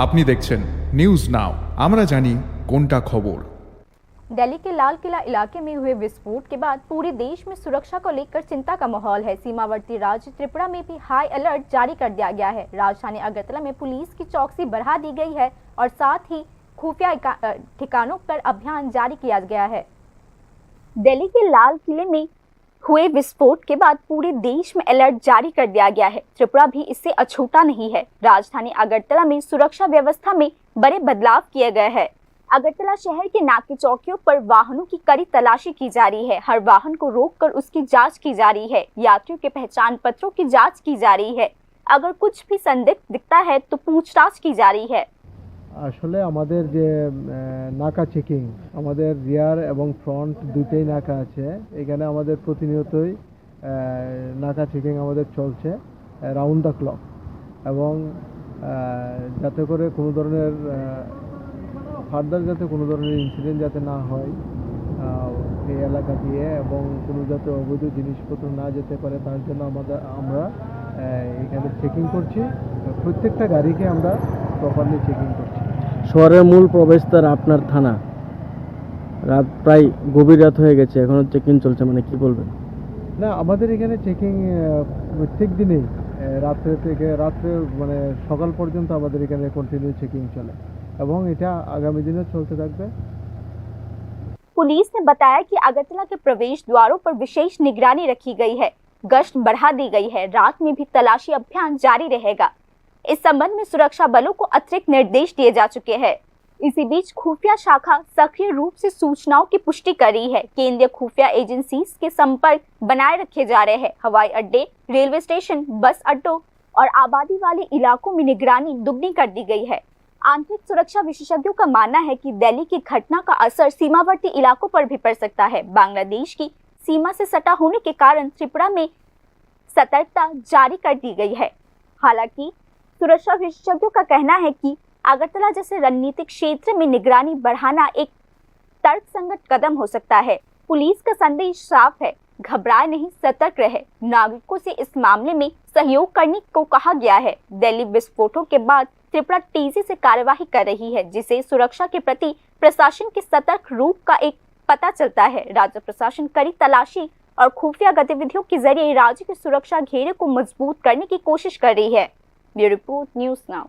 আপনি দেখছেন news now, আমরা জানি কোনটা খবর। दिल्ली के लाल किला इलाके में हुए विस्फोट के बाद पूरे देश में सुरक्षा को लेकर चिंता का माहौल है। सीमावर्ती राज्य त्रिपुरा में भी हाई अलर्ट जारी कर दिया गया है। राजधानी अगरतला में पुलिस की चौकसी बढ़ा दी गई है और साथ ही खुफिया ठिकानों पर अभियान जारी किया गया है। दिल्ली के लाल किले में हुए विस्फोट के बाद पूरे देश में अलर्ट जारी कर दिया गया है। त्रिपुरा भी इससे अछूता नहीं है। राजधानी अगरतला में सुरक्षा व्यवस्था में बड़े बदलाव किए गए हैं। अगरतला शहर के नाके चौकियों पर वाहनों की कड़ी तलाशी की जा रही है। हर वाहन को रोककर उसकी जांच की जा रही है। यात्रियों के पहचान पत्रों की जांच की जा रही है। अगर कुछ भी संदिग्ध दिखता है तो पूछताछ की जा रही है। আসলে আমাদের যে নাকা চেকিং, আমাদের রিয়ার এবং ফ্রন্ট দুইটাই নাকা আছে। এখানে আমাদের প্রতিনিয়তই নাকা চেকিং আমাদের চলছে রাউন্ড দ্য ক্লক, এবং যাতে করে কোনো ধরনের ফার্দার যাতে কোনো ধরনের ইনসিডেন্ট যাতে না হয় এই এলাকা দিয়ে, এবং কোনো যাতে অবৈধ জিনিসপত্র না যেতে পারে তার জন্য আমরা এখানে চেকিং করছি। প্রত্যেকটা গাড়িকে আমরা প্রপারলি চেকিং করছি। শহরের মূল প্রবেশদ্বার আপনার থানা, রাত প্রায় গভীর রাত হয়ে গেছে, এখনো চেকিং চলছে, মানে কি বলবেন? না, আমাদের এখানে চেকিং প্রত্যেক দিনেই রাত্রে থেকে রাত্রে মানে সকাল পর্যন্ত আমাদের এখানে কন্টিনিউ চেকিং চলে, এবং এটা আগামী দিনে চলতে থাকবে। पुलिस ने बताया कि अगरतला के प्रवेश द्वारों पर विशेष निगरानी रखी गई है। गश्त बढ़ा दी गई है। रात में भी तलाशी अभियान जारी रहेगा। इस संबंध में सुरक्षा बलों को अतिरिक्त निर्देश दिए जा चुके हैं। इसी बीच खुफिया शाखा सक्रिय रूप से सूचनाओं की पुष्टि कर रही है। केंद्रीय खुफिया एजेंसी के संपर्क बनाए रखे जा रहे हैं। हवाई अड्डे, रेलवे स्टेशन, बस अड्डों और आबादी वाले इलाकों में निगरानी दुगनी कर दी गई है। आंतरिक सुरक्षा विशेषज्ञों का मानना है कि दिल्ली की घटना का असर सीमावर्ती इलाकों पर भी पड़ सकता है। बांग्लादेश की सीमा से सटा होने के कारण त्रिपुरा में सतर्कता जारी कर दी गई है। हालांकि सुरक्षा विशेषज्ञों का कहना है कि अगरतला जैसे रणनीतिक क्षेत्र में निगरानी बढ़ाना एक तर्कसंगत कदम हो सकता है। पुलिस का संदेश साफ है, घबराए नहीं, सतर्क रहे। नागरिकों से इस मामले में सहयोग करने को कहा गया है। दिल्ली विस्फोटों के बाद त्रिपुरा तेजी से कार्यवाही कर रही है, जिसे सुरक्षा के प्रति प्रशासन के सतर्क रूप का एक पता चलता है। राज्य प्रशासन कड़ी तलाशी और खुफिया गतिविधियों के जरिए राज्य की सुरक्षा घेरे को मजबूत करने की कोशिश कर रही है। Bureau report, news now.